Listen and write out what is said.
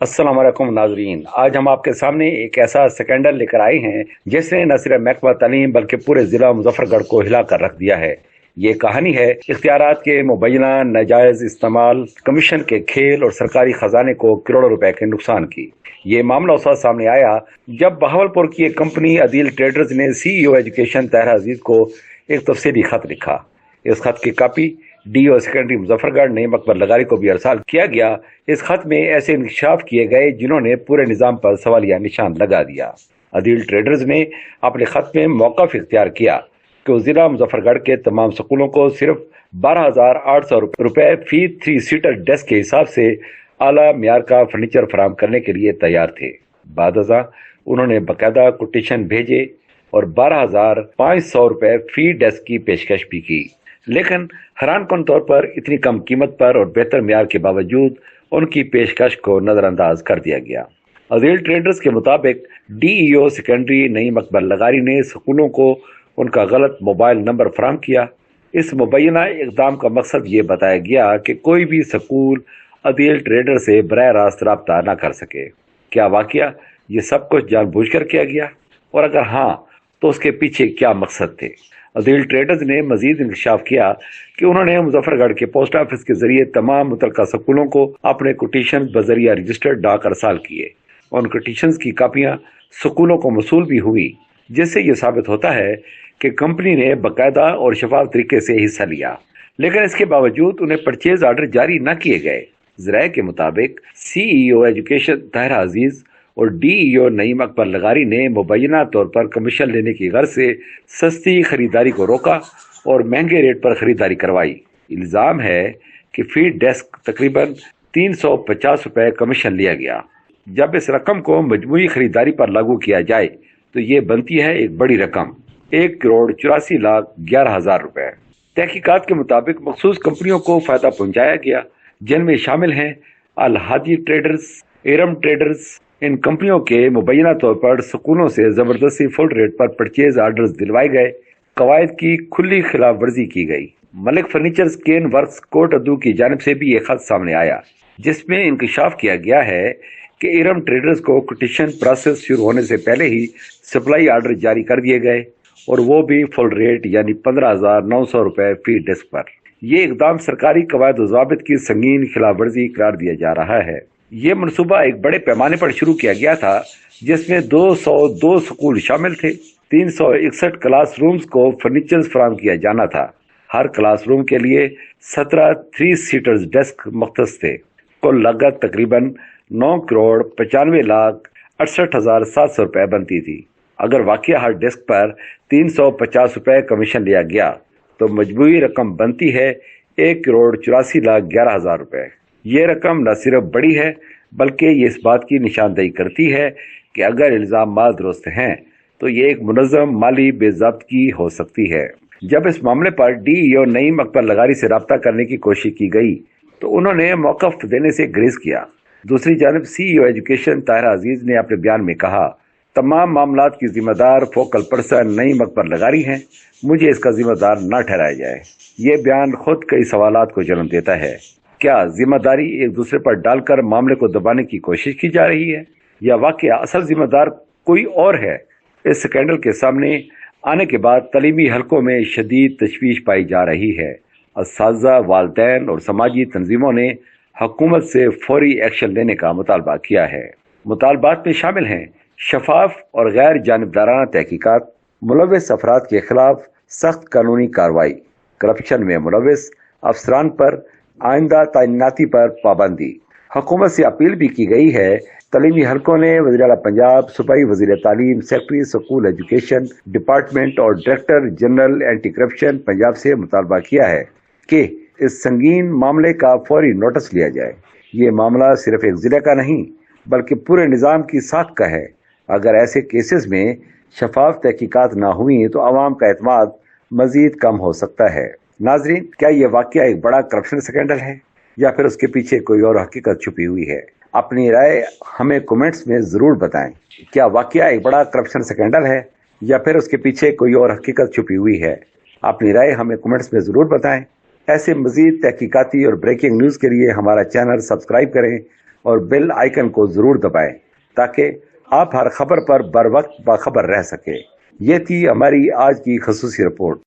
अस्सलाम वालेकुम नाजरीन। आज हम आपके सामने एक ऐसा स्कैंडल लेकर आए हैं जिसने न सिर्फ महकमा तालीम बल्कि पूरे जिला मुजफ्फरगढ़ को हिला कर रख दिया है। ये कहानी है इख्तियारात के मुबैना नाजायज इस्तेमाल, कमीशन के खेल और सरकारी खजाने को करोड़ों रुपए के नुकसान की। ये मामला उस वक्त सामने आया जब बहावलपुर की एक कंपनी अदील ट्रेडर्स ने CEO एजुकेशन ताहिर अजीज को एक तफसीली खत लिखा। इस खत की copy DO secondary Muzaffargarh Naeem Akbar लगारी को भी अरसाल किया गया। इस खत में ऐसे इंकशाफ किए गए जिन्होंने पूरे निजाम पर सवालिया निशान लगा दिया। अदील ट्रेडर्स ने अपने खत में मौक़िफ़ इख्तियार किया कि वो जिला मुजफ्फरगढ़ के तमाम स्कूलों को सिर्फ 12,800 रुपए फी 3 सीटर डेस्क के हिसाब से आला मियार का फर्नीचर फराहम करने के लिए तैयार थे। बादअज़ां उन्होंने बाकायदा कोटेशन भेजे और 12,500 रुपए फी डेस्क की पेशकश भी की, लेकिन हैरानकुन तौर पर इतनी कम कीमत पर और बेहतर मियार के बावजूद उनकी पेशकश को नजरअंदाज कर दिया गया। अदील ट्रेडर्स के मुताबिक DEO सेकेंडरी नईम अकबर लगारी ने स्कूलों को उनका गलत मोबाइल नंबर फराहम किया। इस मुबैना इक़दाम का मकसद ये बताया गया कि कोई भी स्कूल अदील ट्रेडर से बराह रास्त रब्ता न कर सके। क्या वाकया ये सब कुछ जानबूझकर किया गया, और अगर हाँ तो उसके पीछे क्या मकसद थे? अदील ट्रेडर्स ने मजीद इंकशाफ किया कि उन्होंने मुजफ्फरगढ़ के पोस्ट ऑफिस के जरिए तमाम मुतल्लिका स्कूलों को अपने कोटेशन बजरिया रजिस्टर्ड डाक अरसाल किए। उन कोटेशन की कापियां स्कूलों को मसूल भी हुई, जिससे यह साबित होता है कि कंपनी ने बाकायदा और शफाफ तरीके से हिस्सा लिया, लेकिन इसके बावजूद उन्हें परचेज आर्डर जारी न किए गए। ज़राए के मुताबिक CEO एजुकेशन ताहिर अजीज और DEO नईम अकबर लगारी ने मुबैना तौर पर कमीशन लेने की गर्ज से सस्ती खरीदारी को रोका और महंगे रेट पर खरीदारी करवाई। इल्ज़ाम है कि फी डेस्क तकरीबन 350 रुपए कमीशन लिया गया। जब इस रकम को मजमूई खरीदारी पर लागू किया जाए तो ये बनती है एक बड़ी रकम, 1,84,11,000 रुपए। तहकीकात के मुताबिक मखसूस कंपनियों को फायदा पहुंचाया गया, जिनमें शामिल हैं अल हादी ट्रेडर्स, इरम ट्रेडर्स। इन कंपनियों के मुबैना तौर पर स्कूलों से जबरदस्ती फुल रेट पर परचेज आर्डर्स दिलवाए गए, कवायद की खुली खिलाफ वर्जी की गई। मलिक फर्नीचर स्केन वर्क्स कोट अदू की जानिब से भी एक खत सामने आया, जिसमें इंकशाफ किया गया है कि इरम ट्रेडर्स को कोटेशन प्रोसेस शुरू होने से पहले ही सप्लाई आर्डर जारी कर दिए गए, और वो भी फुल रेट यानी 15,900 रुपए फी डेस्क पर। ये इकदाम सरकारी कवायद व ज़ाबित की संगीन खिलाफ वर्जी करार दिया जा रहा है। ये मनसूबा एक बड़े पैमाने पर शुरू किया गया था, जिसमें 202 स्कूल शामिल थे। 361 क्लास रूम्स को फर्नीचर फराहम किया जाना था। हर क्लास रूम के लिए 17 3 सीटर्स डेस्क मख्तस थे। कुल लागत तकरीबन 9,95,68,700 रुपए बनती थी। अगर वाकई हर डेस्क पर 350 रुपए कमीशन लिया गया तो मजबूरी रकम बनती है 1,84,11,000 रुपए। ये रकम न सिर्फ बड़ी है बल्कि ये इस बात की निशानदेही करती है कि अगर इल्ज़ाम दुरुस्त हैं तो ये एक मुनज़्ज़म माली बेज़ाब्तगी हो सकती है। जब इस मामले पर DEO नईम अकबर लगारी से रब्ता करने की कोशिश की गई तो उन्होंने मौक़िफ़ देने से गुरेज किया। दूसरी जानिब CEO एजुकेशन ताहिर अजीज ने अपने बयान में कहा, तमाम मामलात की जिम्मेदार फोकल पर्सन नईम अकबर लगारी हैं, मुझे इसका जिम्मेदार न ठहराया जाए। ये बयान खुद कई सवालात को जन्म देता है। क्या जिम्मेदारी एक दूसरे पर डालकर मामले को दबाने की कोशिश की जा रही है, या वाकया असल जिम्मेदार कोई और है? इस स्कैंडल के सामने आने के बाद तलीमी हलकों में शदीद तशवीश पाई जा रही है। असातिज़ा, वालिदैन और समाजी तंजीमों ने हुकूमत से फौरी एक्शन लेने का मुतालबा किया है। मुतालबात में शामिल हैं शफाफ और गैर जानिबदाराना तहकीकात, मुलव्वस अफराद के खिलाफ सख्त कानूनी कार्रवाई, करप्शन में मुलव्वस अफसरान पर आइंदा तैनाती पर पाबंदी। हुकूमत से अपील भी की गई है। तलीमी हलकों ने वज़ीर आला पंजाब, सूबाई वज़ीर तालीम, सेक्रेटरी स्कूल एजुकेशन डिपार्टमेंट और director general anti corruption Punjab से मुतालबा किया है कि इस संगीन मामले का फौरी नोटिस लिया जाए। ये मामला सिर्फ एक जिले का नहीं बल्कि पूरे निज़ाम की साख का है। अगर ऐसे केसेस में शफाफ तहकीकात ना हुई तो आवाम का एतमाद मजीद कम हो सकता है। नाजरीन, क्या ये वाकया एक बड़ा करप्शन स्कैंडल है या फिर उसके पीछे कोई और हकीकत छुपी हुई है? अपनी राय हमें कमेंट्स में ज़रूर बताएं। क्या वाकया एक बड़ा करप्शन स्कैंडल है या फिर उसके पीछे कोई और हकीकत छुपी हुई है? अपनी राय हमें कमेंट्स में ज़रूर बताएं। ऐसे मज़ीद तहकीकाती और ब्रेकिंग न्यूज़ के लिए हमारा चैनल सब्सक्राइब करें اور بیل آئیکن کو ضرور دبائیں تاکہ آپ ہر خبر پر بر وقت باخبر رہ سکے۔ یہ تھی ہماری آج کی خصوصی رپورٹ۔